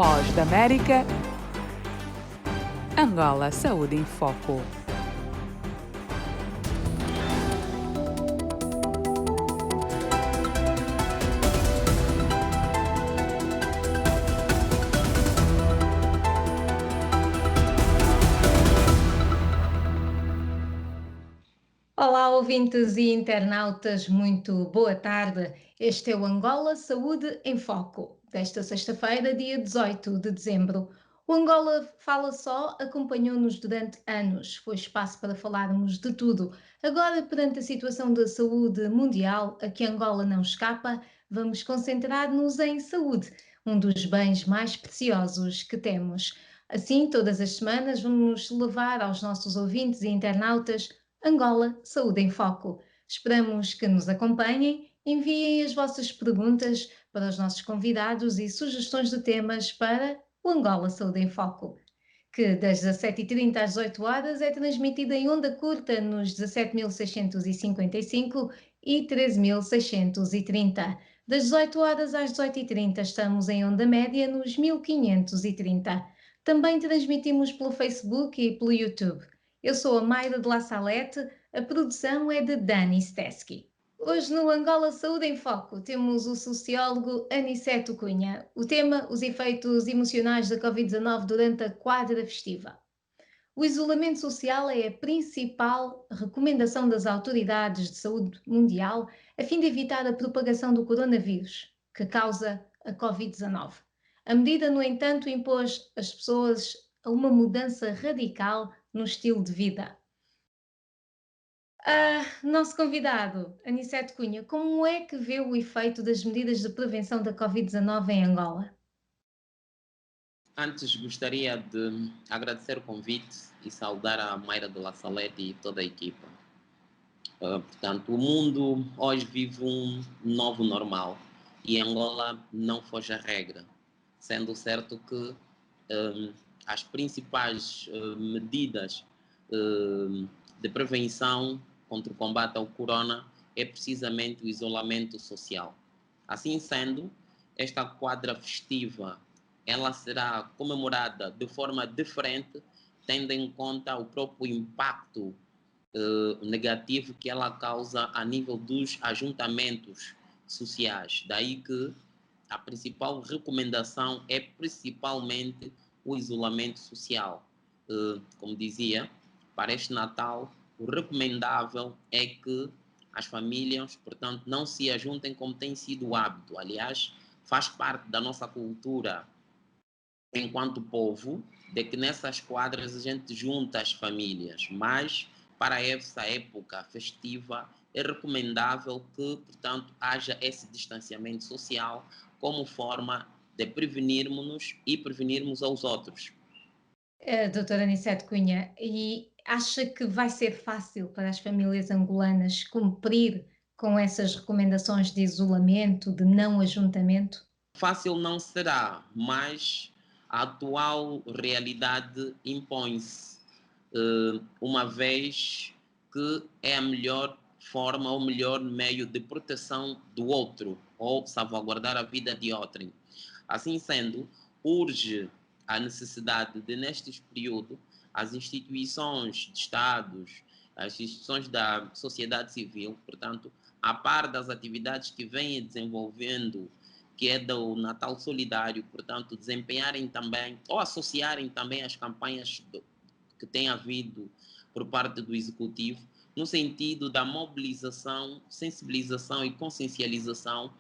Voz da América. Angola Saúde em Foco. Olá, ouvintes e internautas, muito boa tarde. Este é o Angola Saúde em Foco, desta sexta-feira, dia 18 de dezembro. O Angola Fala Só acompanhou-nos durante anos, foi espaço para falarmos de tudo. Agora, perante a situação da saúde mundial, a que Angola não escapa, vamos concentrar-nos em saúde, um dos bens mais preciosos que temos. Assim, todas as semanas, vamos levar aos nossos ouvintes e internautas Angola Saúde em Foco. Esperamos que nos acompanhem, enviem as vossas perguntas para os nossos convidados e sugestões de temas para o Angola Saúde em Foco, que das 17h30 às 18 horas é transmitida em onda curta nos 17.655 e 13.630. Das 18 horas às 18h30 estamos em onda média nos 1530. Também transmitimos pelo Facebook e pelo YouTube. Eu sou a Mayra de La Salete, a produção é de Dani Steski. Hoje no Angola Saúde em Foco temos o sociólogo Aniceto Cunha. O tema, os efeitos emocionais da Covid-19 durante a quadra festiva. O isolamento social é a principal recomendação das autoridades de saúde mundial a fim de evitar a propagação do coronavírus, que causa a Covid-19. A medida, no entanto, impôs às pessoas a uma mudança radical no estilo de vida. Nosso convidado, Aniceto Cunha, como é que vê o efeito das medidas de prevenção da Covid-19 em Angola? Antes gostaria de agradecer o convite e saudar a Mayra de La Salete e toda a equipa. Portanto, o mundo hoje vive um novo normal e Angola não foge à regra, sendo certo que as principais medidas de prevenção contra o combate ao corona é precisamente o isolamento social. Assim sendo, esta quadra festiva ela será comemorada de forma diferente, tendo em conta o próprio impacto negativo que ela causa a nível dos ajuntamentos sociais. Daí que a principal recomendação é principalmente o isolamento social. Como dizia, para este Natal, o recomendável é que as famílias, portanto, não se ajuntem como tem sido o hábito. Aliás, faz parte da nossa cultura enquanto povo, de que nessas quadras a gente junta as famílias, mas para essa época festiva é recomendável que, portanto, haja esse distanciamento social como forma de prevenirmos-nos e prevenirmos aos outros. Doutora Aniceto Cunha, e acha que vai ser fácil para as famílias angolanas cumprir com essas recomendações de isolamento, de não ajuntamento? Fácil não será, mas a atual realidade impõe-se, uma vez que é a melhor forma, o melhor meio de proteção do outro ou salvaguardar a vida de outrem. Assim sendo, urge a necessidade de, nestes períodos, as instituições de Estados, as instituições da sociedade civil, portanto, a par das atividades que vêm desenvolvendo que é do Natal Solidário, portanto, desempenharem também ou associarem também as campanhas que tem havido por parte do Executivo, no sentido da mobilização, sensibilização e consciencialização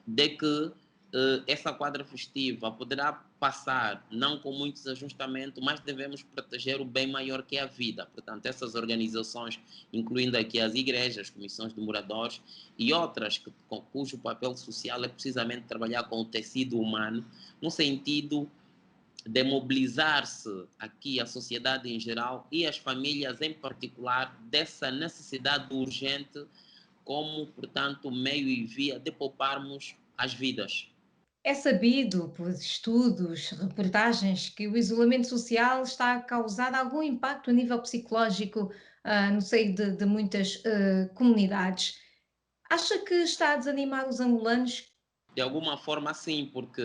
de que essa quadra festiva poderá passar não com muitos ajustamentos, mas devemos proteger o bem maior que é a vida. Portanto, essas organizações, incluindo aqui as igrejas, comissões de moradores e outras cujo papel social é precisamente trabalhar com o tecido humano, no sentido de mobilizar-se aqui a sociedade em geral e as famílias em particular dessa necessidade urgente como, portanto, meio e via de pouparmos as vidas. É sabido por estudos, reportagens, que o isolamento social está a causar algum impacto a nível psicológico, no seio de muitas comunidades. Acha que está a desanimar os angolanos? De alguma forma, sim, porque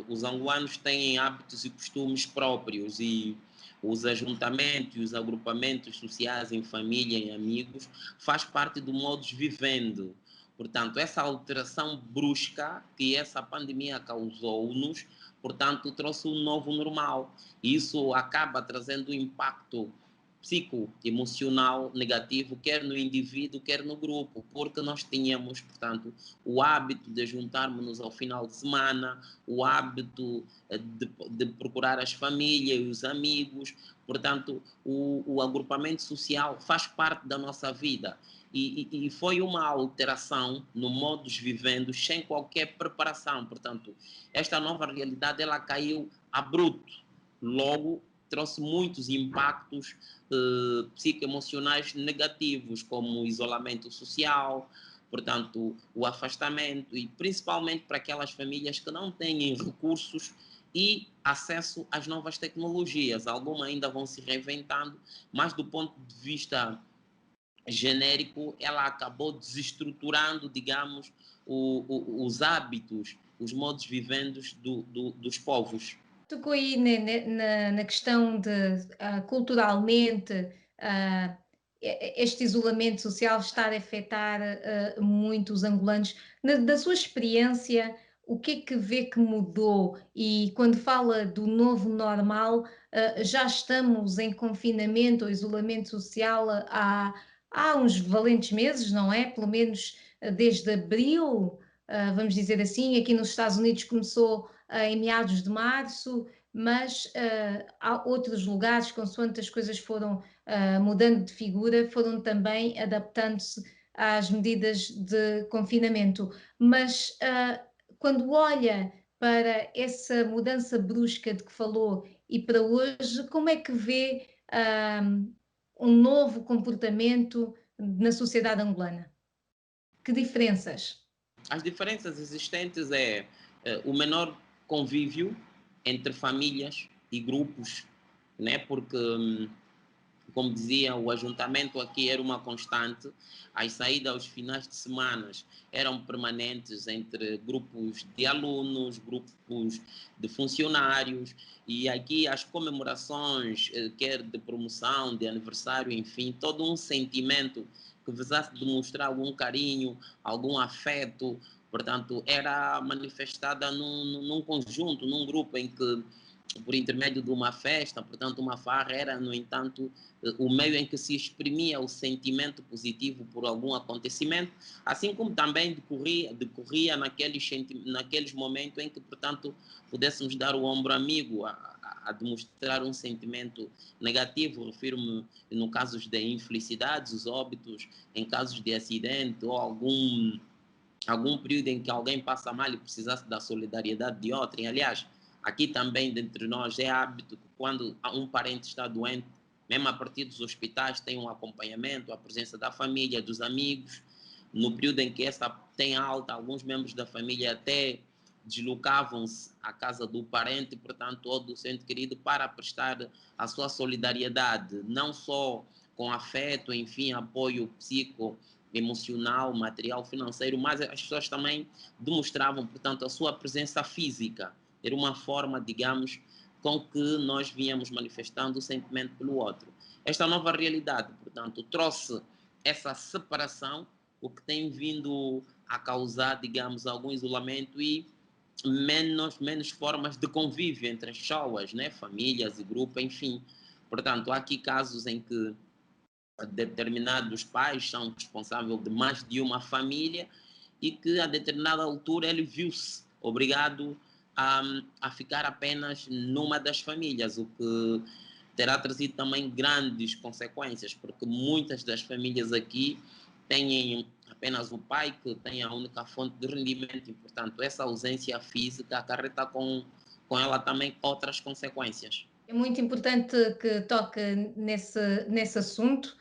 os angolanos têm hábitos e costumes próprios e os ajuntamentos e os agrupamentos sociais em família e amigos faz parte do modus vivendo. Portanto, essa alteração brusca que essa pandemia causou-nos, portanto, trouxe um novo normal. E isso acaba trazendo um impacto psicoemocional negativo, quer no indivíduo, quer no grupo, porque nós tínhamos, portanto, o hábito de juntarmos-nos ao final de semana, o hábito de procurar as famílias e os amigos, portanto, o agrupamento social faz parte da nossa vida. E foi uma alteração no modus vivendo sem qualquer preparação. Portanto, esta nova realidade ela caiu a bruto. Logo, trouxe muitos impactos psicoemocionais negativos, como o isolamento social, portanto, o afastamento, e principalmente para aquelas famílias que não têm recursos e acesso às novas tecnologias. Algumas ainda vão se reinventando, mas do ponto de vista genérico, ela acabou desestruturando, digamos, os hábitos, os modos vivendos dos povos. Tocou aí na questão de culturalmente ah, este isolamento social estar a afetar muito os angolanos. Da sua experiência, o que é que vê que mudou? E quando fala do novo normal, já estamos em confinamento ou isolamento social há uns valentes meses, não é? Pelo menos desde abril, vamos dizer assim. Aqui nos Estados Unidos começou em meados de março, mas há outros lugares, consoante as coisas foram mudando de figura, foram também adaptando-se às medidas de confinamento. Mas quando olha para essa mudança brusca de que falou e para hoje, como é que vê um novo comportamento na sociedade angolana? Que diferenças? As diferenças existentes o menor convívio entre famílias e grupos, né? Porque, como dizia, o ajuntamento aqui era uma constante, as saídas aos finais de semana eram permanentes entre grupos de alunos, grupos de funcionários, e aqui as comemorações, quer de promoção, de aniversário, enfim, todo um sentimento que visasse demonstrar algum carinho, algum afeto, portanto, era manifestada num conjunto, num grupo em que, por intermédio de uma festa, portanto, uma farra, era, no entanto, o meio em que se exprimia o sentimento positivo por algum acontecimento, assim como também decorria naqueles momentos em que, portanto, pudéssemos dar o ombro amigo a demonstrar um sentimento negativo. Refiro-me no casos de infelicidades, os óbitos, em casos de acidente ou algum período em que alguém passa mal e precisasse da solidariedade de outrem. Aliás, aqui também, dentre nós, é hábito que quando um parente está doente, mesmo a partir dos hospitais, tem um acompanhamento, a presença da família, dos amigos. No período em que essa tem alta, alguns membros da família até deslocavam-se à casa do parente, portanto, ou do ente querido, para prestar a sua solidariedade, não só com afeto, enfim, apoio psico, emocional, material, financeiro, mas as pessoas também demonstravam, portanto, a sua presença física. Era uma forma, digamos, com que nós víamos manifestando o sentimento pelo outro. Esta nova realidade, portanto, trouxe essa separação, o que tem vindo a causar, digamos, algum isolamento e menos formas de convívio entre as pessoas, né? Famílias e grupos, enfim. Portanto, há aqui casos em que determinados pais são responsáveis de mais de uma família e que a determinada altura ele viu-se obrigado a ficar apenas numa das famílias, o que terá trazido também grandes consequências, porque muitas das famílias aqui têm apenas o pai que tem a única fonte de rendimento e, portanto, essa ausência física acarreta com ela também outras consequências. É muito importante que toque nesse assunto.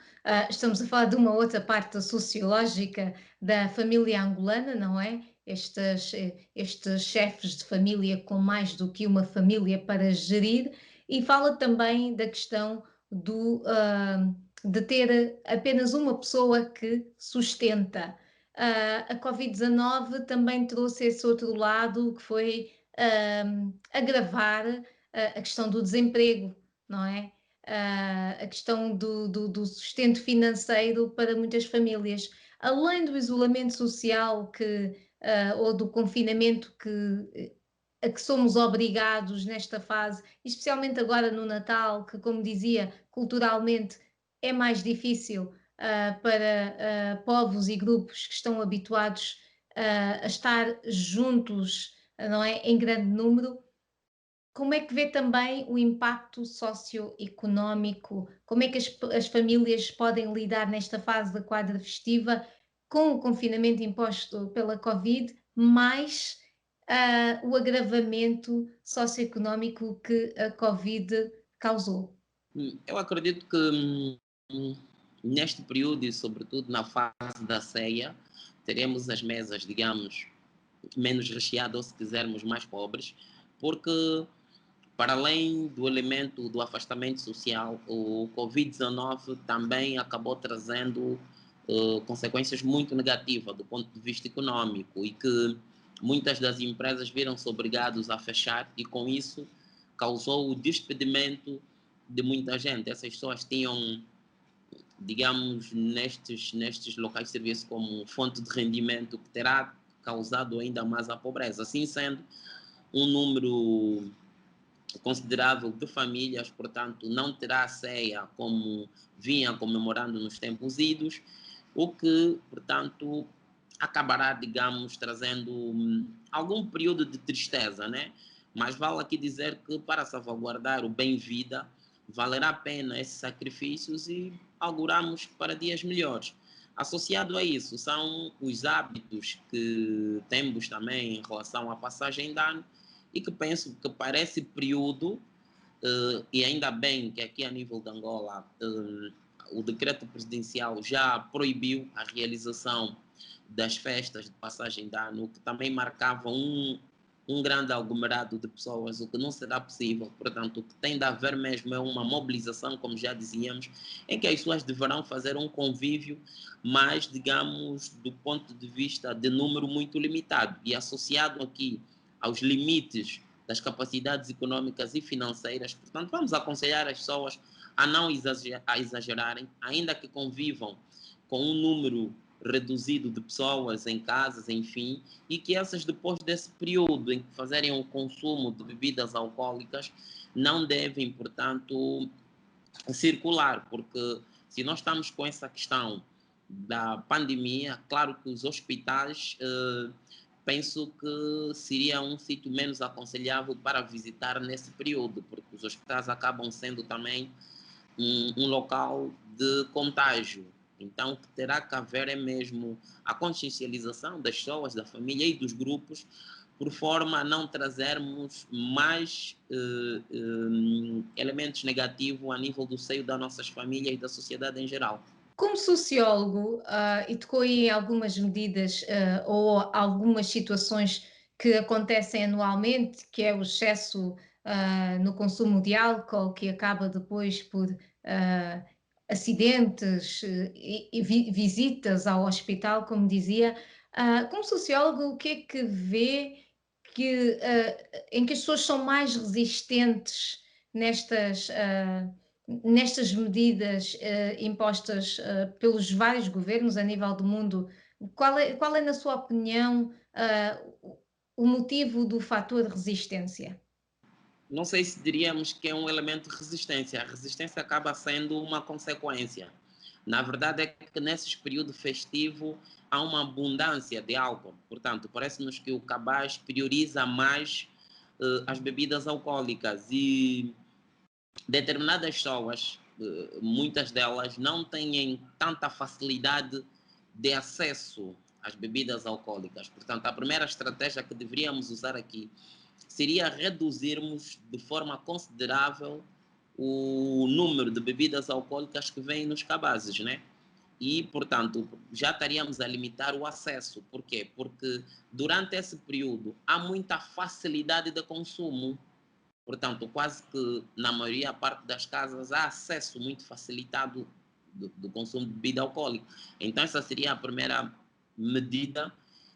Estamos a falar de uma outra parte sociológica da família angolana, não é? Estes chefes de família com mais do que uma família para gerir, e fala também da questão de ter apenas uma pessoa que sustenta. a Covid-19 também trouxe esse outro lado que foi agravar a questão do desemprego, não é? A questão do sustento financeiro para muitas famílias. Além do isolamento social ou do confinamento a que somos obrigados nesta fase, especialmente agora no Natal, que, como dizia, culturalmente é mais difícil para povos e grupos que estão habituados a estar juntos, não é, em grande número. Como é que vê também o impacto socioeconómico? Como é que as famílias podem lidar nesta fase da quadra festiva com o confinamento imposto pela Covid, mais o agravamento socioeconómico que a Covid causou? Eu acredito que hum, neste período e sobretudo na fase da ceia, teremos as mesas, digamos, menos recheadas ou se quisermos mais pobres, porque para além do elemento do afastamento social, o Covid-19 também acabou trazendo consequências muito negativas do ponto de vista econômico e que muitas das empresas viram-se obrigadas a fechar e com isso causou o despedimento de muita gente. Essas pessoas tinham, digamos, nestes locais de serviço como fonte de rendimento que terá causado ainda mais a pobreza. Assim sendo, um número considerável de famílias, portanto, não terá ceia como vinha comemorando nos tempos idos, o que, portanto, acabará, digamos, trazendo algum período de tristeza, né? Mas vale aqui dizer que para salvaguardar o bem-vida, valerá a pena esses sacrifícios e auguramos para dias melhores. Associado a isso, são os hábitos que temos também em relação à passagem de ano, e que penso que para esse período, e ainda bem que aqui a nível de Angola, o decreto presidencial já proibiu a realização das festas de passagem de ano, que também marcava um grande aglomerado de pessoas, o que não será possível. Portanto, o que tem de haver mesmo é uma mobilização, como já dizíamos, em que as pessoas deverão fazer um convívio, mas, digamos, do ponto de vista de número muito limitado. E associado aqui aos limites das capacidades econômicas e financeiras, portanto, vamos aconselhar as pessoas a não exagerarem, ainda que convivam com um número reduzido de pessoas em casas, enfim, e que essas, depois desse período em que fazerem o consumo de bebidas alcoólicas, não devem, portanto, circular, porque se nós estamos com essa questão da pandemia, claro que os hospitais, penso que seria um sítio menos aconselhável para visitar nesse período, porque os hospitais acabam sendo também um local de contágio. Então, o que terá que haver é mesmo a consciencialização das pessoas, da família e dos grupos, por forma a não trazermos mais elementos negativos a nível do seio das nossas famílias e da sociedade em geral. Como sociólogo, e tocou aí em algumas medidas ou algumas situações que acontecem anualmente, que é o excesso no consumo de álcool, que acaba depois por acidentes e visitas ao hospital, como dizia. Como sociólogo, o que é que vê em que as pessoas são mais resistentes nestas. Nestas medidas impostas pelos vários governos a nível do mundo, qual é, na sua opinião, o motivo do fator resistência? Não sei se diríamos que é um elemento de resistência. A resistência acaba sendo uma consequência. Na verdade, é que nesses períodos festivos há uma abundância de álcool. Portanto, parece-nos que o cabaz prioriza mais as bebidas alcoólicas e determinadas pessoas, muitas delas, não têm tanta facilidade de acesso às bebidas alcoólicas. Portanto, a primeira estratégia que deveríamos usar aqui seria reduzirmos de forma considerável o número de bebidas alcoólicas que vêm nos cabazes, né? E, portanto, já estaríamos a limitar o acesso. Por quê? Porque durante esse período há muita facilidade de consumo. Portanto, quase que na maioria parte das casas há acesso muito facilitado do consumo de bebida alcoólica. Então, essa seria a primeira medida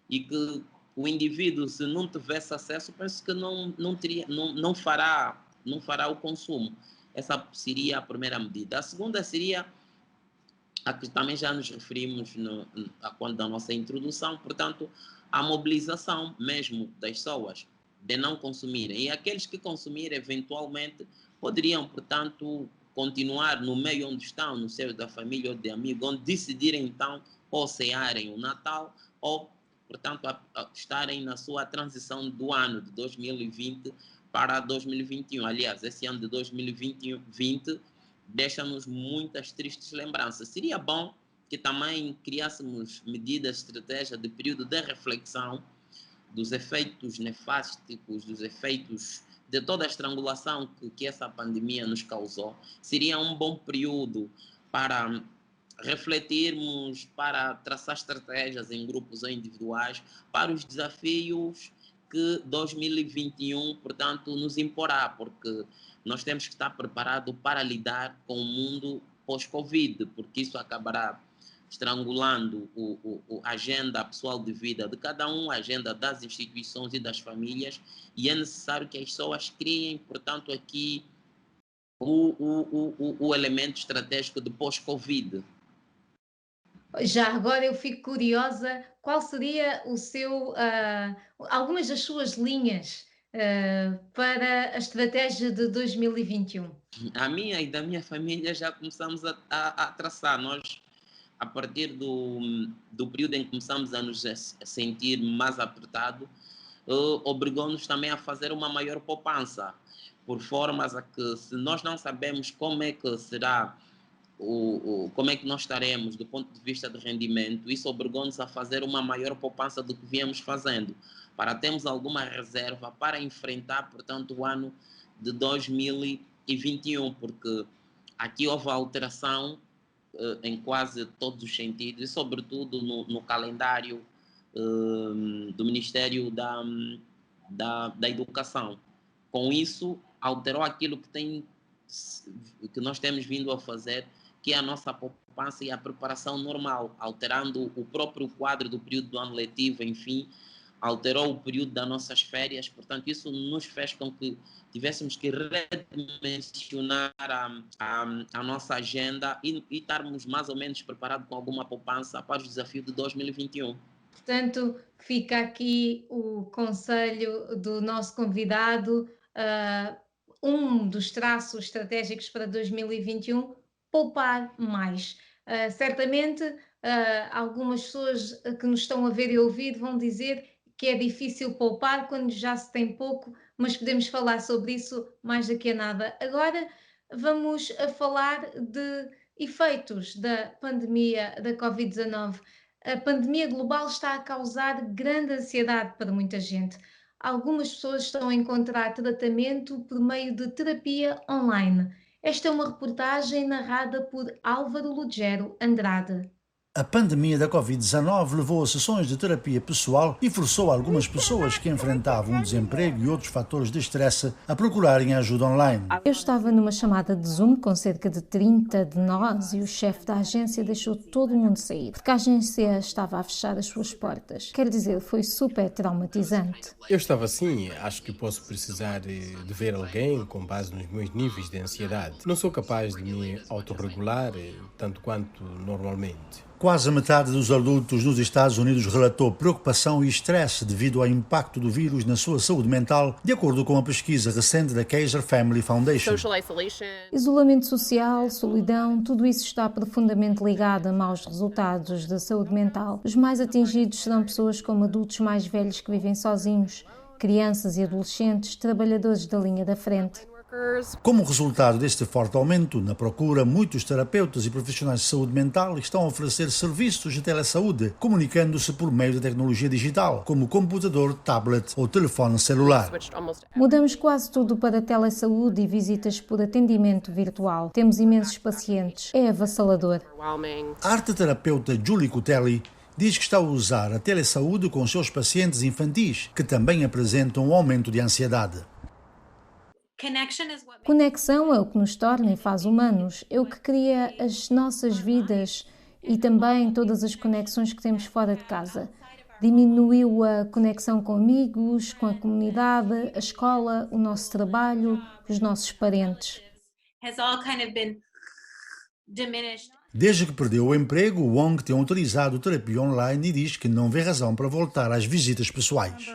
e que o indivíduo, se não tivesse acesso, parece que não fará o consumo. Essa seria a primeira medida. A segunda seria a que também já nos referimos quando da nossa introdução, portanto, a mobilização mesmo das pessoas de não consumirem. E aqueles que consumirem, eventualmente, poderiam, portanto, continuar no meio onde estão, no seio da família ou de amigos, onde decidirem, então, ou cearem o Natal, ou, portanto, estarem na sua transição do ano de 2020 para 2021. Aliás, esse ano de 2020 deixa-nos muitas tristes lembranças. Seria bom que também criássemos medidas, estratégias de período de reflexão dos efeitos nefásticos, dos efeitos de toda a estrangulação que essa pandemia nos causou. Seria um bom período para refletirmos, para traçar estratégias em grupos ou individuais para os desafios que 2021, portanto, nos imporá, porque nós temos que estar preparados para lidar com o mundo pós-Covid, porque isso acabará estrangulando a agenda pessoal de vida de cada um, a agenda das instituições e das famílias, e é necessário que as pessoas criem, portanto, aqui o elemento estratégico de pós-Covid. Já agora eu fico curiosa, qual seria algumas das suas linhas para a estratégia de 2021? A minha e da minha família já começamos a traçar. Nós, a partir do período em que começamos a nos sentir mais apertado, obrigou-nos também a fazer uma maior poupança, por formas a que, se nós não sabemos como é que será, como é que nós estaremos do ponto de vista de rendimento, isso obrigou-nos a fazer uma maior poupança do que viemos fazendo, para termos alguma reserva para enfrentar, portanto, o ano de 2021, porque aqui houve alteração em quase todos os sentidos, e sobretudo no calendário do Ministério da Educação. Com isso, alterou aquilo que nós temos vindo a fazer, que é a nossa poupança e a preparação normal, alterando o próprio quadro do período do ano letivo, enfim, alterou o período das nossas férias. Portanto, isso nos fez com que tivéssemos que redimensionar a nossa agenda e estarmos mais ou menos preparados com alguma poupança para os desafios de 2021. Portanto, fica aqui o conselho do nosso convidado, um dos traços estratégicos para 2021, poupar mais. Certamente, algumas pessoas que nos estão a ver e ouvir vão dizer que é difícil poupar quando já se tem pouco, mas podemos falar sobre isso mais daqui a nada. Agora vamos a falar de efeitos da pandemia da Covid-19. A pandemia global está a causar grande ansiedade para muita gente. Algumas pessoas estão a encontrar tratamento por meio de terapia online. Esta é uma reportagem narrada por Álvaro Lugero Andrade. A pandemia da Covid-19 levou a sessões de terapia pessoal e forçou algumas pessoas que enfrentavam o desemprego e outros fatores de estresse a procurarem ajuda online. Eu estava numa chamada de Zoom com cerca de 30 de nós e o chefe da agência deixou todo mundo sair, porque a agência estava a fechar as suas portas. Quer dizer, foi super traumatizante. Eu estava assim, acho que posso precisar de ver alguém com base nos meus níveis de ansiedade. Não sou capaz de me autorregular tanto quanto normalmente. Quase a metade dos adultos nos Estados Unidos relatou preocupação e estresse devido ao impacto do vírus na sua saúde mental, de acordo com uma pesquisa recente da Kaiser Family Foundation. Isolamento social, solidão, tudo isso está profundamente ligado a maus resultados da saúde mental. Os mais atingidos serão pessoas como adultos mais velhos que vivem sozinhos, crianças e adolescentes, trabalhadores da linha da frente. Como resultado deste forte aumento na procura, muitos terapeutas e profissionais de saúde mental estão a oferecer serviços de telesaúde, comunicando-se por meio da tecnologia digital, como computador, tablet ou telefone celular. Mudamos quase tudo para telesaúde e visitas por atendimento virtual. Temos imensos pacientes. É avassalador. A arteterapeuta Julie Cutelli diz que está a usar a telesaúde com seus pacientes infantis, que também apresentam um aumento de ansiedade. Conexão é o que nos torna e faz humanos, é o que cria as nossas vidas e também todas as conexões que temos fora de casa. Diminuiu a conexão com amigos, com a comunidade, a escola, o nosso trabalho, os nossos parentes. Desde que perdeu o emprego, Wong tem utilizado terapia online e diz que não vê razão para voltar às visitas pessoais.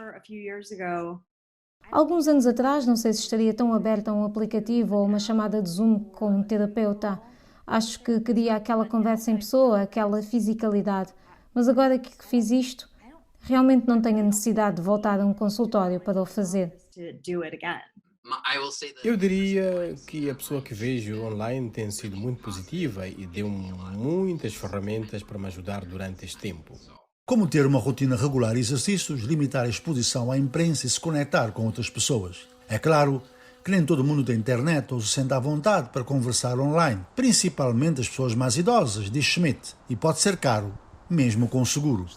Alguns anos atrás, não sei se estaria tão aberta a um aplicativo ou uma chamada de Zoom com um terapeuta. Acho que queria aquela conversa em pessoa, aquela fisicalidade. Mas agora que fiz isto, realmente não tenho a necessidade de voltar a um consultório para o fazer. Eu diria que a pessoa que vejo online tem sido muito positiva e deu-me muitas ferramentas para me ajudar durante este tempo. Como ter uma rotina regular de exercícios, limitar a exposição à imprensa e se conectar com outras pessoas. É claro que nem todo mundo tem internet ou se sente à vontade para conversar online, principalmente as pessoas mais idosas, diz Schmidt, e pode ser caro, mesmo com seguro.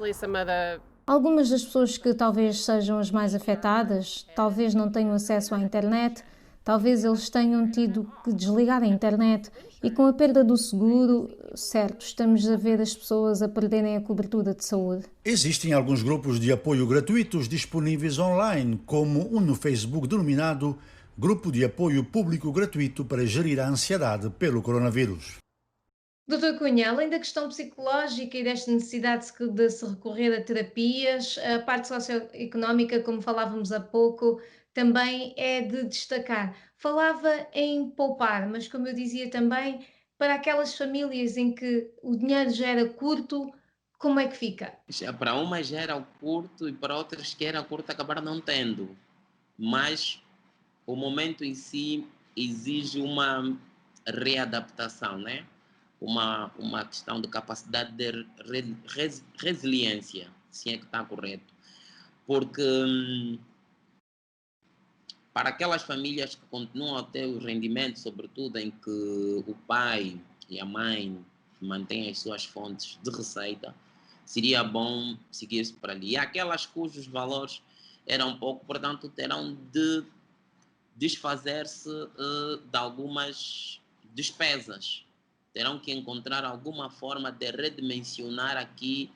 Algumas das pessoas que talvez sejam as mais afetadas, talvez não tenham acesso à internet, talvez eles tenham tido que desligar a internet e com a perda do seguro, certo, estamos a ver as pessoas a perderem a cobertura de saúde. Existem alguns grupos de apoio gratuitos disponíveis online, como um no Facebook denominado Grupo de Apoio Público Gratuito para Gerir a Ansiedade pelo Coronavírus. Doutor Cunha, além da questão psicológica e desta necessidade de se recorrer a terapias, a parte socioeconómica, como falávamos há pouco, também é de destacar. Falava em poupar, mas como eu dizia também, para aquelas famílias em que o dinheiro já era curto, como é que fica? Para umas já era o curto e para outras que era curto acabaram não tendo. Mas o momento em si exige uma readaptação, né? Uma questão de capacidade de resiliência, se é que está correto. Porque para aquelas famílias que continuam a ter o rendimento, sobretudo em que o pai e a mãe mantêm as suas fontes de receita, seria bom seguir-se por ali. E aquelas cujos valores eram pouco, portanto, terão de desfazer-se de algumas despesas. Terão que encontrar alguma forma de redimensionar aqui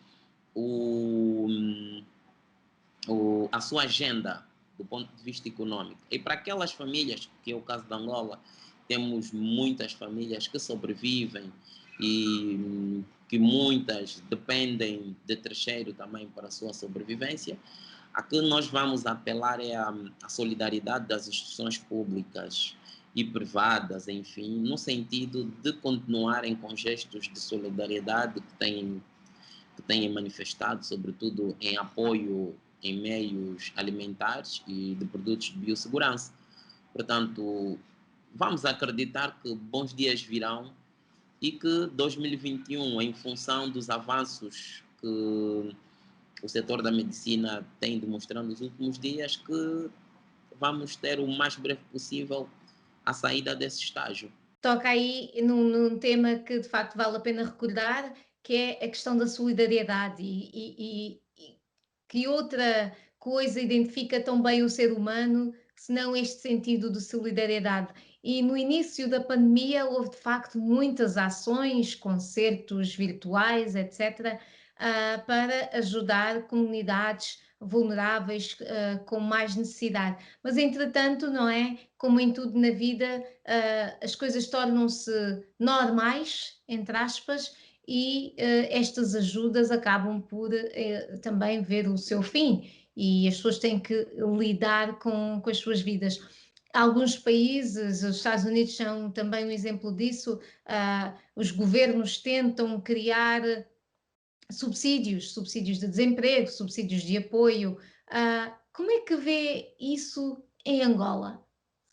a sua agenda do ponto de vista econômico. E para aquelas famílias, que é o caso da Angola, temos muitas famílias que sobrevivem e que muitas dependem de terceiro também para a sua sobrevivência. A que nós vamos apelar é a solidariedade das instituições públicas e privadas, enfim, no sentido de continuarem com gestos de solidariedade que têm manifestado, sobretudo em apoio em meios alimentares e de produtos de biossegurança. Portanto, vamos acreditar que bons dias virão e que 2021, em função dos avanços que o setor da medicina tem demonstrado nos últimos dias, que vamos ter o mais breve possível a saída desse estágio. Toca aí num tema que de facto vale a pena recordar, que é a questão da solidariedade e que outra coisa identifica tão bem o ser humano, senão este sentido de solidariedade. E no início da pandemia houve de facto muitas ações, concertos virtuais, etc., para ajudar comunidades vulneráveis com mais necessidade. Mas entretanto, não é? Como em tudo na vida, as coisas tornam-se normais, entre aspas, e estas ajudas acabam por também ver o seu fim e as pessoas têm que lidar com as suas vidas. Alguns países, os Estados Unidos são também um exemplo disso, os governos tentam criar subsídios de desemprego, subsídios de apoio. Como é que vê isso em Angola?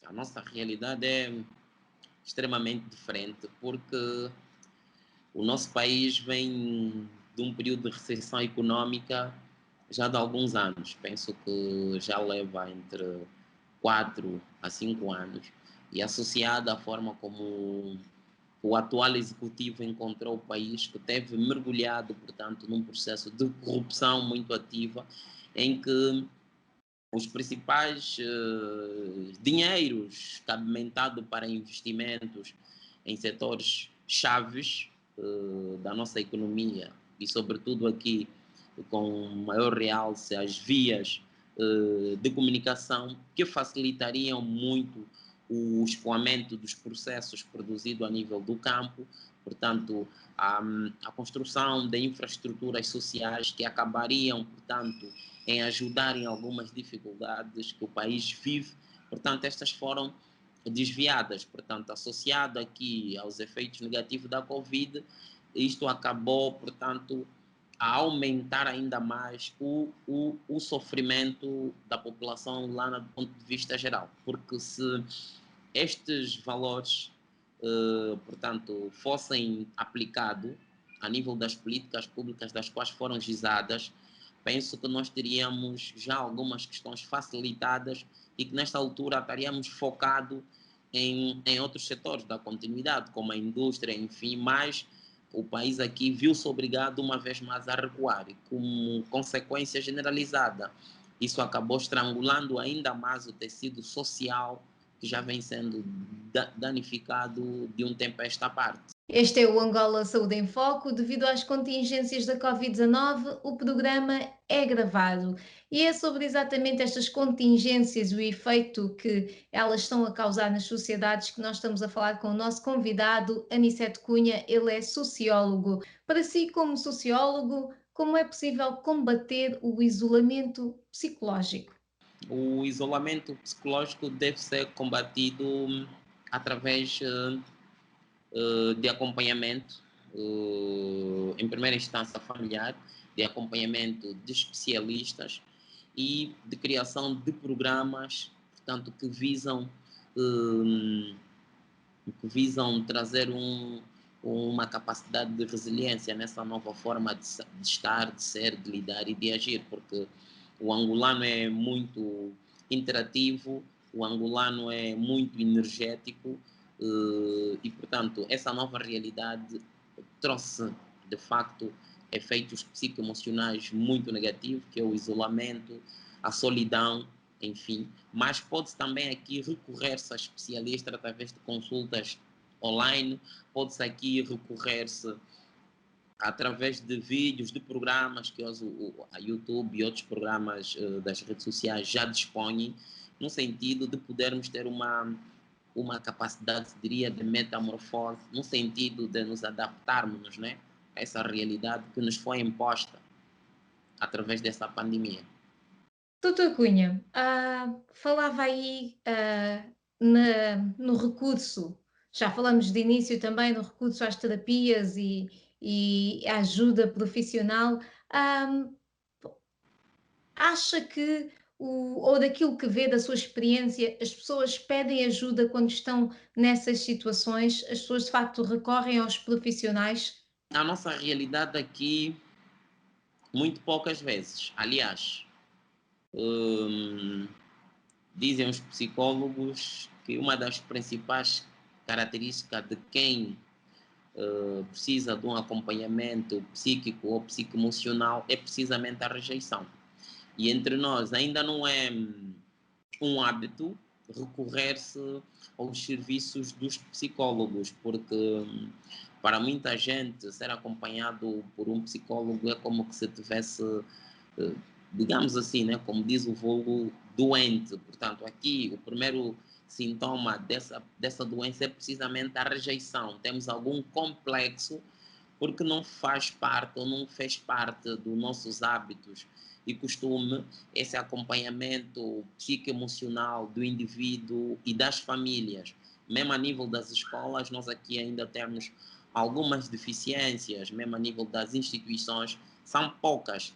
A nossa realidade é extremamente diferente, porque o nosso país vem de um período de recessão econômica já de alguns anos. Penso que já leva entre 4 a 5 anos. E associada à forma como o atual executivo encontrou o país, que teve mergulhado, portanto, num processo de corrupção muito ativa, em que os principais dinheiros cabimentados para investimentos em setores chaves da nossa economia e, sobretudo, aqui com maior realce as vias de comunicação que facilitariam muito o escoamento dos processos produzidos a nível do campo, portanto, a construção de infraestruturas sociais que acabariam, portanto, em ajudar em algumas dificuldades que o país vive. Portanto, estas foram desviadas, portanto, associado aqui aos efeitos negativos da Covid, isto acabou, portanto, a aumentar ainda mais o sofrimento da população lá do ponto de vista geral, porque se estes valores, portanto, fossem aplicados a nível das políticas públicas das quais foram gizadas, penso que nós teríamos já algumas questões facilitadas e que nesta altura estaríamos focados em outros setores da continuidade, como a indústria, enfim, mas o país aqui viu-se obrigado uma vez mais a recuar e como consequência generalizada, isso acabou estrangulando ainda mais o tecido social que já vem sendo danificado de um tempo a esta parte. Este é o Angola Saúde em Foco. Devido às contingências da Covid-19, o programa é gravado. E é sobre exatamente estas contingências e o efeito que elas estão a causar nas sociedades que nós estamos a falar com o nosso convidado, Aniceto Cunha. Ele é sociólogo. Para si, como sociólogo, como é possível combater o isolamento psicológico? O isolamento psicológico deve ser combatido através de acompanhamento, em primeira instância familiar, de acompanhamento de especialistas e de criação de programas, portanto, que visam trazer uma capacidade de resiliência nessa nova forma de estar, de ser, de lidar e de agir, porque o angolano é muito interativo, o angolano é muito energético, e, portanto, essa nova realidade trouxe, de facto, efeitos psicoemocionais muito negativos, que é o isolamento, a solidão, enfim. Mas pode-se também aqui recorrer-se a especialistas através de consultas online, pode-se aqui recorrer-se através de vídeos, de programas que hoje a YouTube e outros programas das redes sociais já dispõem, no sentido de podermos ter uma capacidade, diria, de metamorfose, no sentido de nos adaptarmos, né, a essa realidade que nos foi imposta através dessa pandemia. Doutor Cunha, falava aí no recurso, já falamos de início também no recurso às terapias e à ajuda profissional. Ah, acha que, ou daquilo que vê da sua experiência, as pessoas pedem ajuda quando estão nessas situações? As pessoas de facto recorrem aos profissionais? A nossa realidade aqui, muito poucas vezes. Aliás, dizem os psicólogos que uma das principais características de quem precisa de um acompanhamento psíquico ou psicoemocional é precisamente a rejeição. E entre nós ainda não é um hábito recorrer-se aos serviços dos psicólogos, porque para muita gente ser acompanhado por um psicólogo é como que se tivesse, digamos assim, né, como diz o vulgo, doente. Portanto, aqui o primeiro sintoma dessa doença é precisamente a rejeição. Temos algum complexo porque não faz parte ou não fez parte dos nossos hábitos e costume esse acompanhamento psicoemocional do indivíduo e das famílias. Mesmo a nível das escolas, nós aqui ainda temos algumas deficiências, mesmo a nível das instituições, são poucas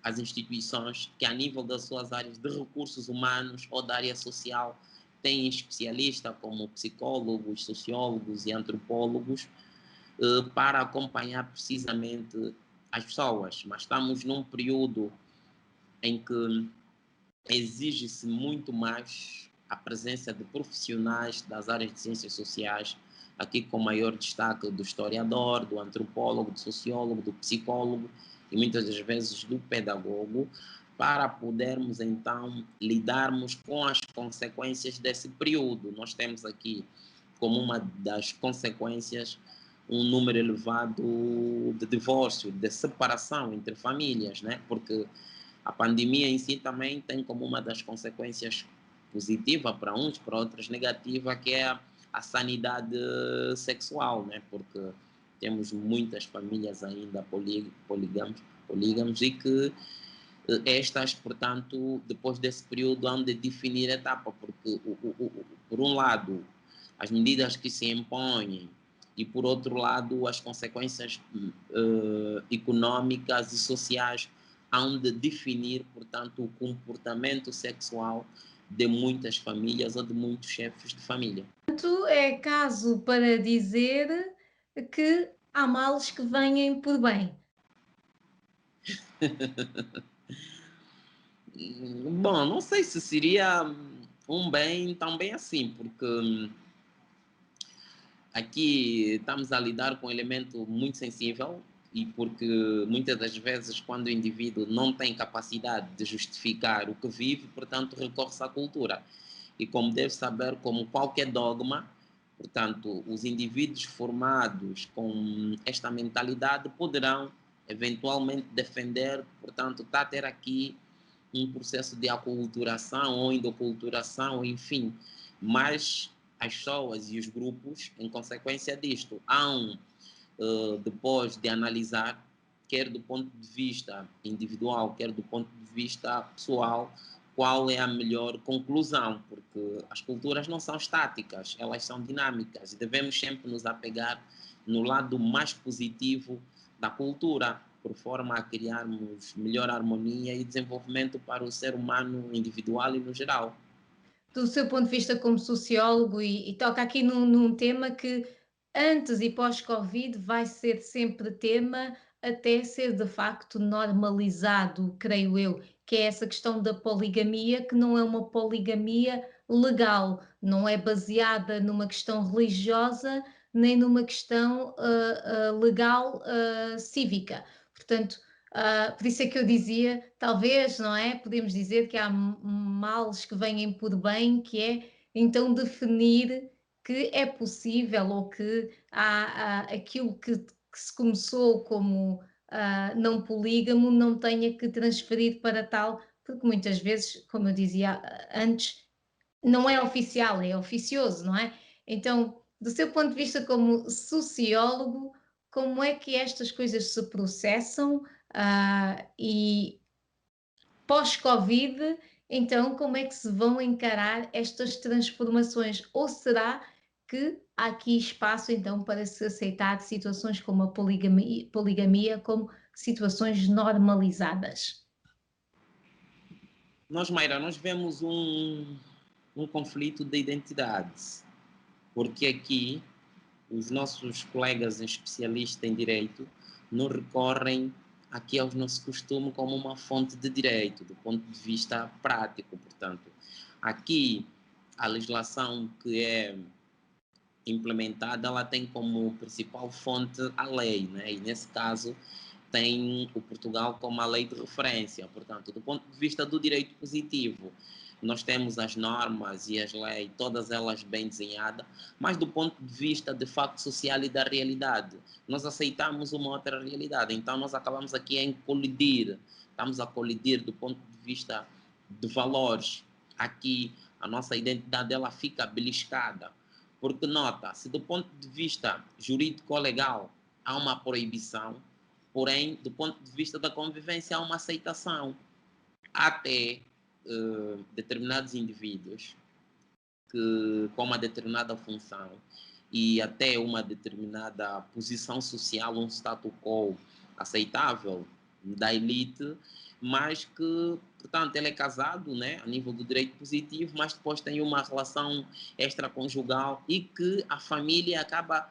as instituições que a nível das suas áreas de recursos humanos ou da área social têm especialistas como psicólogos, sociólogos e antropólogos para acompanhar precisamente as pessoas. Mas estamos num período em que exige-se muito mais a presença de profissionais das áreas de ciências sociais, aqui com maior destaque do historiador, do antropólogo, do sociólogo, do psicólogo e muitas das vezes do pedagogo, para podermos então lidarmos com as consequências desse período. Nós temos aqui como uma das consequências um número elevado de divórcio, de separação entre famílias, né? Porque a pandemia em si também tem como uma das consequências positiva para uns, para outros negativa, que é a sanidade sexual, né? Porque temos muitas famílias ainda polígamos e que estas, portanto, depois desse período, hão de definir a etapa, porque, por um lado, as medidas que se impõem e, por outro lado, as consequências econômicas e sociais hão de definir, portanto, o comportamento sexual de muitas famílias ou de muitos chefes de família. Portanto, é caso para dizer que há males que vêm por bem. Bom, não sei se seria um bem tão bem assim, porque aqui estamos a lidar com um elemento muito sensível e porque muitas das vezes quando o indivíduo não tem capacidade de justificar o que vive, portanto recorre-se à cultura. E como deve saber, como qualquer dogma, portanto, os indivíduos formados com esta mentalidade poderão eventualmente defender, portanto, está a ter aqui um processo de aculturação ou endoculturação, enfim, mas as pessoas e os grupos, em consequência disto, hão, depois de analisar, quer do ponto de vista individual, quer do ponto de vista pessoal, qual é a melhor conclusão, porque as culturas não são estáticas, elas são dinâmicas e devemos sempre nos apegar no lado mais positivo da cultura, por forma a criarmos melhor harmonia e desenvolvimento para o ser humano individual e no geral. Do seu ponto de vista como sociólogo, e toca aqui num tema que antes e pós-Covid vai ser sempre tema, até ser de facto normalizado, creio eu, que é essa questão da poligamia, que não é uma poligamia legal, não é baseada numa questão religiosa, nem numa questão legal cívica. Portanto, por isso é que eu dizia, talvez, não é? Podemos dizer que há males que vêm por bem, que é então definir que é possível ou que há aquilo que se começou como não polígamo não tenha que transferir para tal, porque muitas vezes, como eu dizia antes, não é oficial, é oficioso, não é? Então, do seu ponto de vista como sociólogo, como é que estas coisas se processam e pós-Covid, então como é que se vão encarar estas transformações? Ou será que há aqui espaço então para se aceitar situações como a poligamia como situações normalizadas? Nós, Mayra, nós vemos um conflito de identidades, porque aqui os nossos colegas especialistas em direito não recorrem aqui aos nossos costumes como uma fonte de direito, do ponto de vista prático, portanto. Aqui, a legislação que é implementada, ela tem como principal fonte a lei, né? E nesse caso tem o Portugal como a lei de referência. Portanto, do ponto de vista do direito positivo, nós temos as normas e as leis, todas elas bem desenhadas, mas do ponto de vista de facto social e da realidade, nós aceitamos uma outra realidade. Então, nós acabamos aqui em colidir, estamos a colidir do ponto de vista de valores. Aqui, a nossa identidade ela fica beliscada, porque nota, se do ponto de vista jurídico ou legal há uma proibição, porém, do ponto de vista da convivência, há uma aceitação. Até determinados indivíduos que, com uma determinada função e até uma determinada posição social, um status quo aceitável da elite, mas que, portanto, ele é casado, né, a nível do direito positivo, mas depois tem uma relação extraconjugal e que a família acaba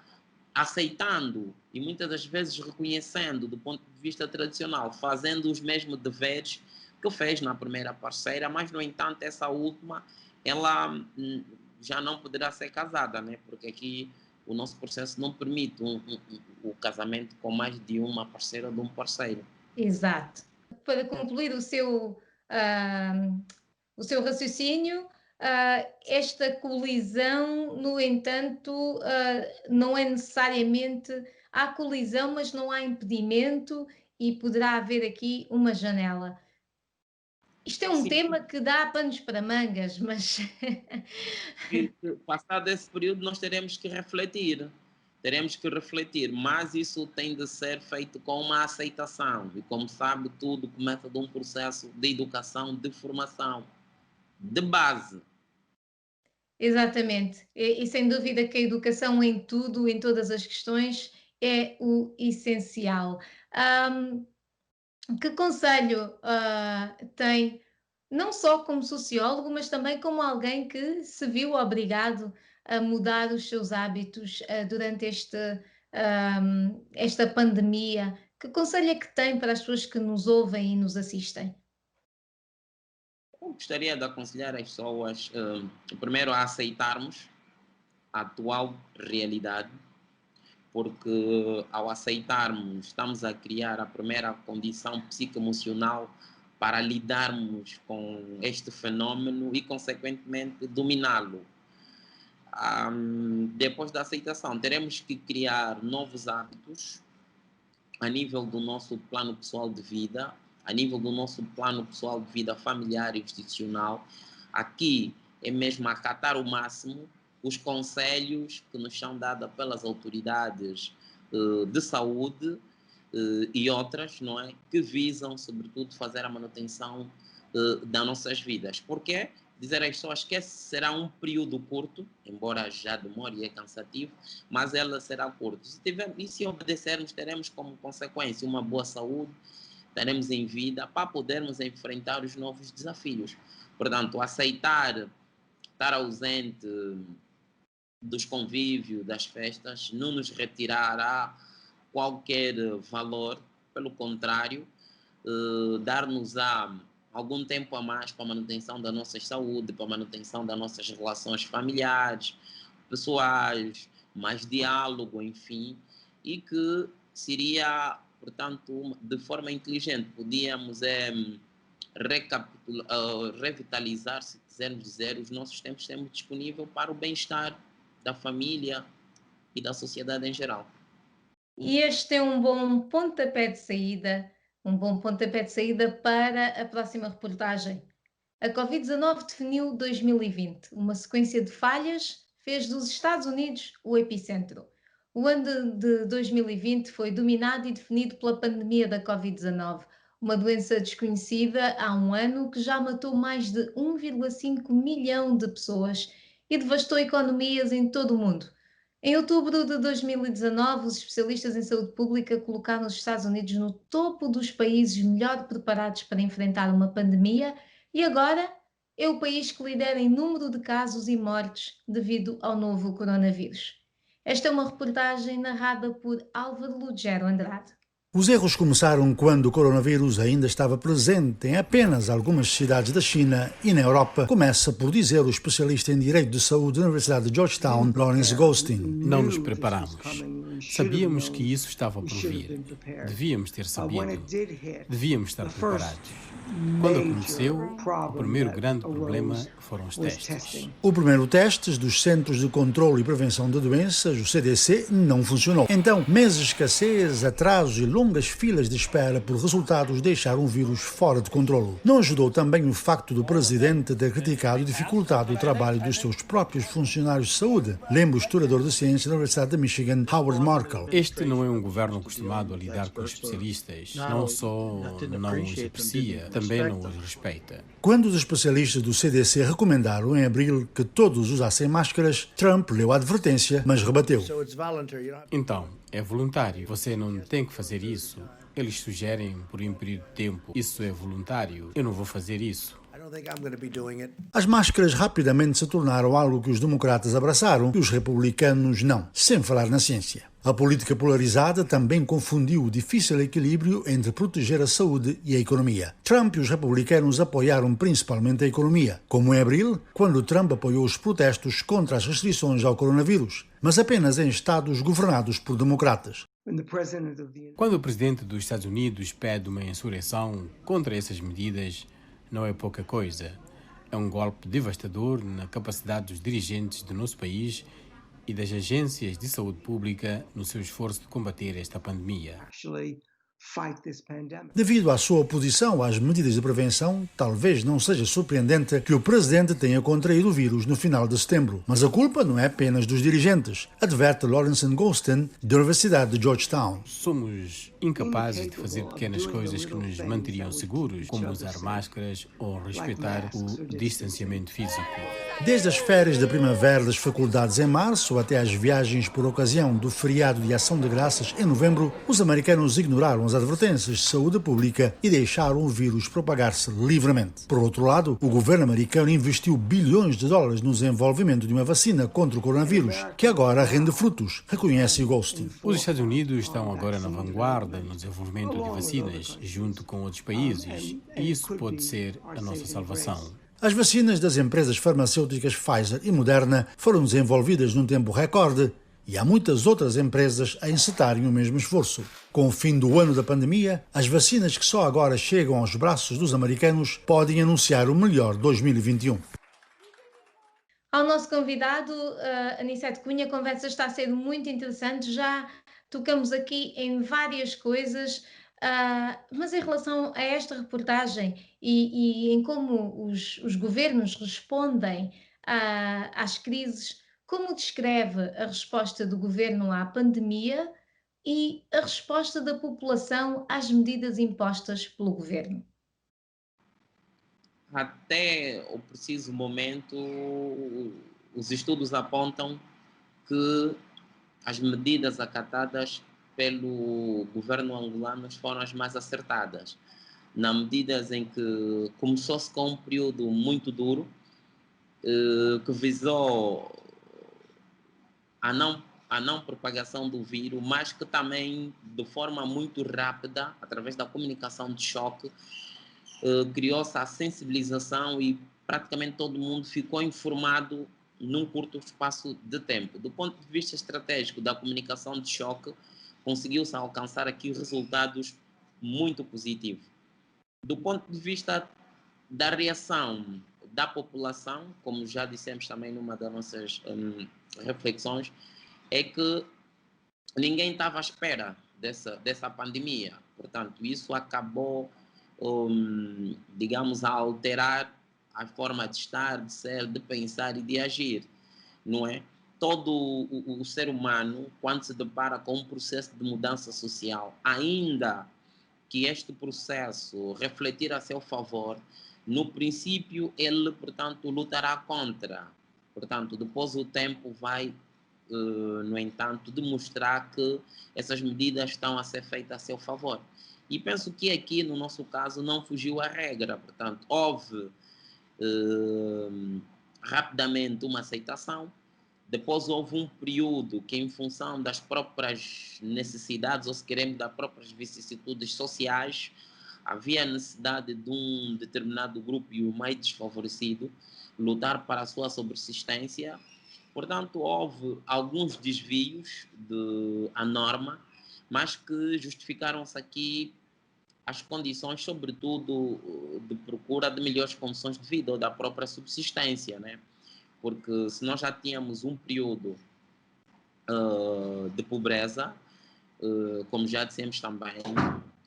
aceitando e muitas das vezes reconhecendo do ponto de vista tradicional, fazendo os mesmos deveres que fez na primeira parceira, mas no entanto essa última ela já não poderá ser casada, né? Porque aqui o nosso processo não permite o casamento com mais de uma parceira ou de um parceiro. Exato. Para concluir o seu raciocínio, esta colisão, no entanto, não é necessariamente. Há colisão, mas não há impedimento e poderá haver aqui uma janela. Isto é um Sim, tema que dá panos para mangas, mas passado esse período nós teremos que refletir. Teremos que refletir, mas isso tem de ser feito com uma aceitação. E como sabe, tudo começa de um processo de educação, de formação, de base. exatamente. E sem dúvida que a educação em tudo, em todas as questões, é o essencial. Ahm, que conselho tem, não só como sociólogo, mas também como alguém que se viu obrigado a mudar os seus hábitos durante esta pandemia? Que conselho é que tem para as pessoas que nos ouvem e nos assistem? Eu gostaria de aconselhar as pessoas, primeiro, a aceitarmos a atual realidade, porque ao aceitarmos, estamos a criar a primeira condição psicoemocional para lidarmos com este fenômeno e, consequentemente, dominá-lo. Depois da aceitação, teremos que criar novos hábitos a nível do nosso plano pessoal de vida, a nível do nosso plano pessoal de vida familiar e institucional. Aqui é mesmo acatar o máximo os conselhos que nos são dados pelas autoridades de saúde e outras, não é? Que visam, sobretudo, fazer a manutenção das nossas vidas. Porquê? Dizer às pessoas que esse será um período curto, embora já demore e é cansativo, mas ela será curto. E se obedecermos, teremos como consequência uma boa saúde, estaremos em vida para podermos enfrentar os novos desafios. Portanto, aceitar estar ausente dos convívios, das festas, não nos retirará qualquer valor, pelo contrário, dar-nos-á algum tempo a mais para a manutenção da nossa saúde, para a manutenção das nossas relações familiares, pessoais, mais diálogo, enfim, e que seria, portanto, de forma inteligente, podíamos revitalizar, se quisermos dizer, os nossos tempos sempre disponíveis para o bem-estar da família e da sociedade em geral. E este é um bom pontapé de saída, para a próxima reportagem. A Covid-19 definiu 2020. Uma sequência de falhas fez dos Estados Unidos o epicentro. O ano de 2020 foi dominado e definido pela pandemia da Covid-19, uma doença desconhecida há um ano que já matou mais de 1,5 milhão de pessoas e devastou economias em todo o mundo. Em outubro de 2019, os especialistas em saúde pública colocaram os Estados Unidos no topo dos países melhor preparados para enfrentar uma pandemia e agora é o país que lidera em número de casos e mortes devido ao novo coronavírus. Esta é uma reportagem narrada por Álvaro Lugero Andrade. Os erros começaram quando o coronavírus ainda estava presente em apenas algumas cidades da China e na Europa, começa por dizer o especialista em Direito de Saúde da Universidade de Georgetown, Lawrence Goldstein. Não nos preparamos. Sabíamos que isso estava por vir. Devíamos ter sabido. Devíamos estar preparados. Quando aconteceu, o primeiro grande problema foram os testes. O primeiro teste dos Centros de Controlo e Prevenção de Doenças, o CDC, não funcionou. Então, meses de escassez, atrasos e longas filas de espera por resultados deixaram o vírus fora de controlo. Não ajudou também o facto do presidente ter criticado e dificultado o trabalho dos seus próprios funcionários de saúde, lembra o historiador de ciência da Universidade de Michigan, Howard Markle. Este não é um governo acostumado a lidar com os especialistas. Não só não os aprecia, também não os respeita. Quando os especialistas do CDC recomendaram em abril que todos usassem máscaras, Trump leu a advertência, mas rebateu. Então, é voluntário. Você não tem que fazer isso. Eles sugerem por um período de tempo. Isso é voluntário. Eu não vou fazer isso. As máscaras rapidamente se tornaram algo que os democratas abraçaram e os republicanos não, sem falar na ciência. A política polarizada também confundiu o difícil equilíbrio entre proteger a saúde e a economia. Trump e os republicanos apoiaram principalmente a economia, como em abril, quando Trump apoiou os protestos contra as restrições ao coronavírus, mas apenas em estados governados por democratas. Quando o presidente dos Estados Unidos pede uma insurreição contra essas medidas, não é pouca coisa. É um golpe devastador na capacidade dos dirigentes do nosso país e das agências de saúde pública no seu esforço de combater esta pandemia. Devido à sua oposição às medidas de prevenção, talvez não seja surpreendente que o presidente tenha contraído o vírus no final de setembro. Mas a culpa não é apenas dos dirigentes, adverte Lawrence Goldstein, da Universidade de Georgetown. Somos incapazes de fazer pequenas coisas que nos manteriam seguros, como usar máscaras ou respeitar o distanciamento físico. Desde as férias da primavera das faculdades em março até às viagens por ocasião do feriado de Ação de Graças em novembro, os americanos ignoraram as advertências de saúde pública e deixaram o vírus propagar-se livremente. Por outro lado, o governo americano investiu bilhões de dólares no desenvolvimento de uma vacina contra o coronavírus, que agora rende frutos, reconhece Goldstein. Os Estados Unidos estão agora na vanguarda no desenvolvimento de vacinas, junto com outros países, e isso pode ser a nossa salvação. As vacinas das empresas farmacêuticas Pfizer e Moderna foram desenvolvidas num tempo recorde e há muitas outras empresas a encetarem o mesmo esforço. Com o fim do ano da pandemia, as vacinas que só agora chegam aos braços dos americanos podem anunciar o melhor 2021. Ao nosso convidado, Anicete Cunha, a conversa está a ser muito interessante, já tocamos aqui em várias coisas, mas em relação a esta reportagem e em como os governos respondem às crises, como descreve a resposta do governo à pandemia e a resposta da população às medidas impostas pelo governo? Até o preciso momento, os estudos apontam que as medidas acatadas pelo governo angolano foram as mais acertadas, na medida em que começou-se com um período muito duro, que visou a não propagação do vírus, mas que também, de forma muito rápida, através da comunicação de choque, criou-se a sensibilização e praticamente todo mundo ficou informado num curto espaço de tempo. Do ponto de vista estratégico da comunicação de choque, conseguiu-se alcançar aqui resultados muito positivos. Do ponto de vista da reação da população, como já dissemos também numa das nossas reflexões, é que ninguém estava à espera dessa pandemia. Portanto, isso acabou, digamos, a alterar a forma de estar, de ser, de pensar e de agir, não é? Todo o ser humano, quando se depara com um processo de mudança social, ainda que este processo refletir a seu favor, no princípio ele, portanto, lutará contra. Portanto, depois o tempo vai, no entanto, demonstrar que essas medidas estão a ser feitas a seu favor. E penso que aqui, no nosso caso, não fugiu a regra. Portanto, houve rapidamente uma aceitação. Depois houve um período que, em função das próprias necessidades, ou se queremos, das próprias vicissitudes sociais, havia a necessidade de um determinado grupo e o mais desfavorecido lutar para a sua subsistência. Portanto, houve alguns desvios à norma, mas que justificaram-se aqui as condições, sobretudo, de procura de melhores condições de vida ou da própria subsistência, né? Porque se nós já tínhamos um período de pobreza, como já dissemos também,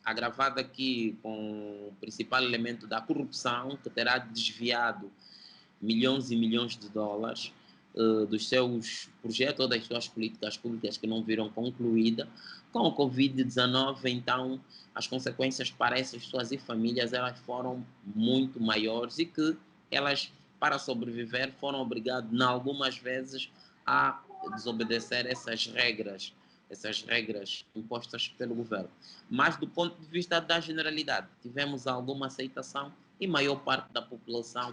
agravado aqui com o principal elemento da corrupção, que terá desviado milhões e milhões de dólares dos seus projetos ou das suas políticas públicas que não viram concluída. Com o Covid-19, então, as consequências para essas pessoas e famílias elas foram muito maiores e que elas, para sobreviver, foram obrigadas, em algumas vezes, a desobedecer essas regras impostas pelo governo. Mas, do ponto de vista da generalidade, tivemos alguma aceitação e a maior parte da população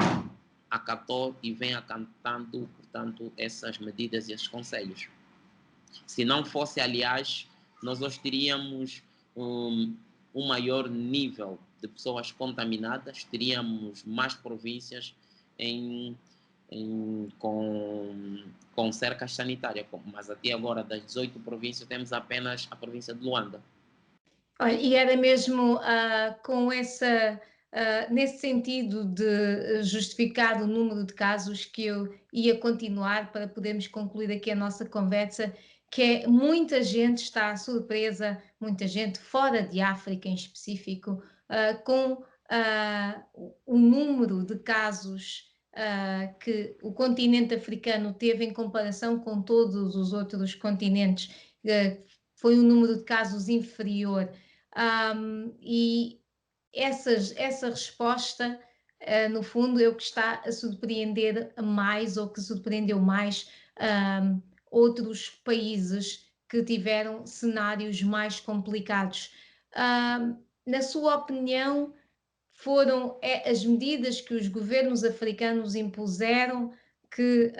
acatou e vem acatando, portanto, essas medidas e esses conselhos. Se não fosse, aliás, nós hoje teríamos um maior nível de pessoas contaminadas, teríamos mais províncias com cercas sanitárias, mas até agora das 18 províncias temos apenas a província de Luanda. Olha, e era mesmo com essa nesse sentido de justificar o número de casos, que eu ia continuar para podermos concluir aqui a nossa conversa, que é muita gente está surpresa, muita gente fora de África em específico, com o número de casos que o continente africano teve em comparação com todos os outros continentes, foi um número de casos inferior. E essa resposta, no fundo, é o que está a surpreender mais, ou que surpreendeu mais outros países que tiveram cenários mais complicados. Na sua opinião, foram as medidas que os governos africanos impuseram que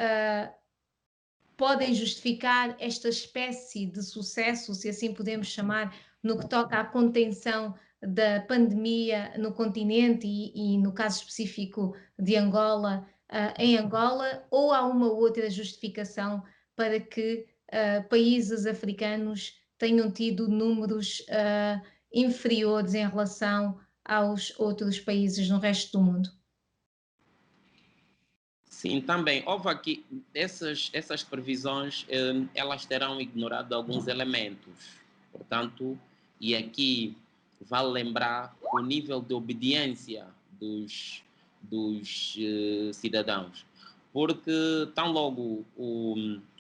podem justificar esta espécie de sucesso, se assim podemos chamar, no que toca à contenção da pandemia no continente e no caso específico de Angola, em Angola, ou há uma outra justificação para que países africanos tenham tido números inferiores em relação aos outros países no resto do mundo? Sim, também houve aqui essas previsões, elas terão ignorado alguns elementos. Portanto, e aqui vale lembrar o nível de obediência dos cidadãos, porque tão logo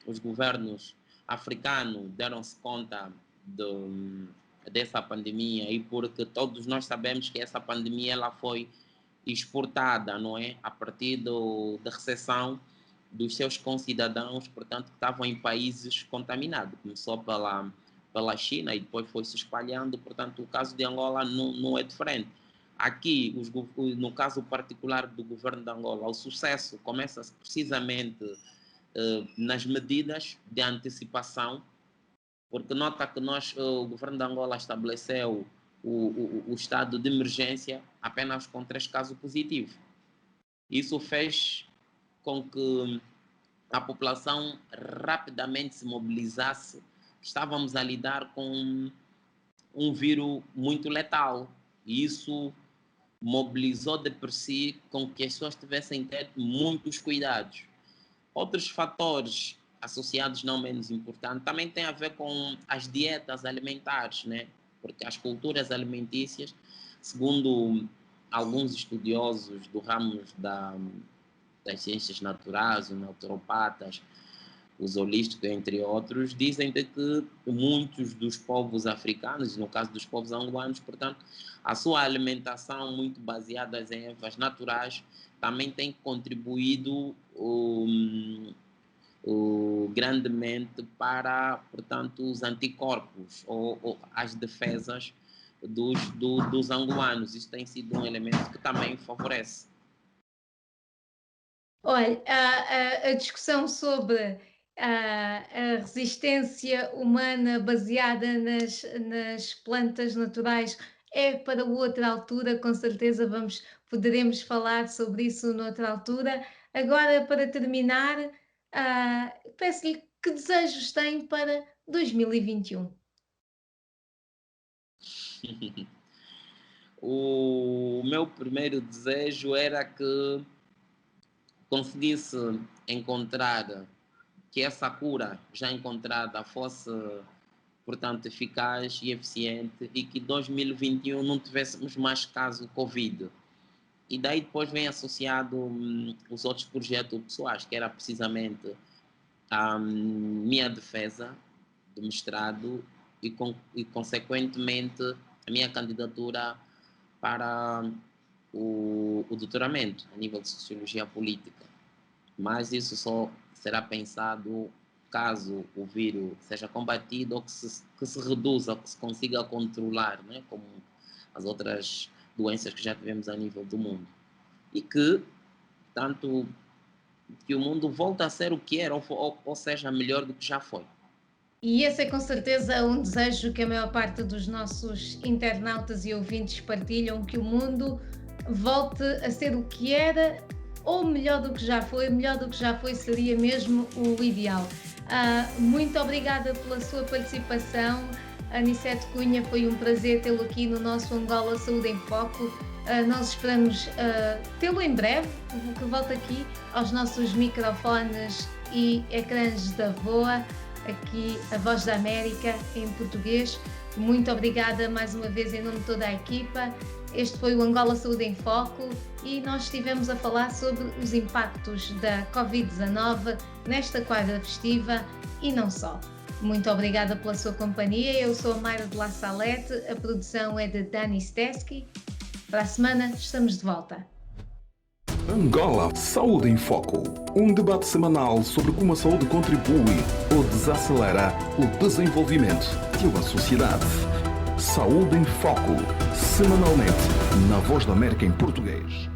os governos africanos deram-se conta dessa pandemia, e porque todos nós sabemos que essa pandemia ela foi exportada, não é? A partir da recessão dos seus concidadãos, portanto, que estavam em países contaminados. Começou pela China e depois foi se espalhando, portanto, o caso de Angola não é diferente. Aqui, no caso particular do governo de Angola, o sucesso começa precisamente nas medidas de antecipação, porque nota que o governo de Angola estabeleceu o estado de emergência apenas com 3 casos positivos. Isso fez com que a população rapidamente se mobilizasse. Estávamos a lidar com um vírus muito letal, e isso mobilizou de por si com que as pessoas tivessem que ter muitos cuidados. Outros fatores associados, não menos importantes, também têm a ver com as dietas alimentares, né? Porque as culturas alimentícias, segundo alguns estudiosos do ramo das ciências naturais, os naturopatas, os holísticos, entre outros, dizem que muitos dos povos africanos, no caso dos povos angolanos, portanto, a sua alimentação muito baseada em ervas naturais também tem contribuído grandemente para, portanto, os anticorpos ou as defesas dos angolanos. Isso tem sido um elemento que também favorece. Olha, a discussão sobre a resistência humana baseada nas plantas naturais é para outra altura, com certeza poderemos falar sobre isso noutra altura. Agora, para terminar, peço-lhe que desejos tem para 2021? O meu primeiro desejo era que conseguisse encontrar, que essa cura já encontrada fosse, portanto, eficaz e eficiente, e que 2021 não tivéssemos mais caso Covid. E daí depois vem associado os outros projetos pessoais, que era precisamente a minha defesa do mestrado e consequentemente, a minha candidatura para o doutoramento a nível de Sociologia Política. Mas isso só será pensado caso o vírus seja combatido ou que se reduza, que se consiga controlar, né? Como as outras doenças que já tivemos a nível do mundo. E que, tanto que o mundo volte a ser o que era, ou seja, melhor do que já foi. E esse é com certeza um desejo que a maior parte dos nossos internautas e ouvintes partilham, que o mundo volte a ser o que era, ou melhor do que já foi. Melhor do que já foi seria mesmo o ideal. Muito obrigada pela sua participação, Aniceto Cunha. Foi um prazer tê-lo aqui no nosso Angola Saúde em Foco. Nós esperamos tê-lo em breve, que volte aqui aos nossos microfones e ecrãs da VOA, aqui a Voz da América em português. Muito obrigada mais uma vez em nome de toda a equipa. Este foi o Angola Saúde em Foco e nós estivemos a falar sobre os impactos da Covid-19 nesta quadra festiva e não só. Muito obrigada pela sua companhia. Eu sou a Mayra de La Salette, a produção é de Dani Steski. Para a semana estamos de volta. Angola Saúde em Foco, um debate semanal sobre como a saúde contribui ou desacelera o desenvolvimento de uma sociedade. Saúde em Foco, semanalmente, na Voz da América em português.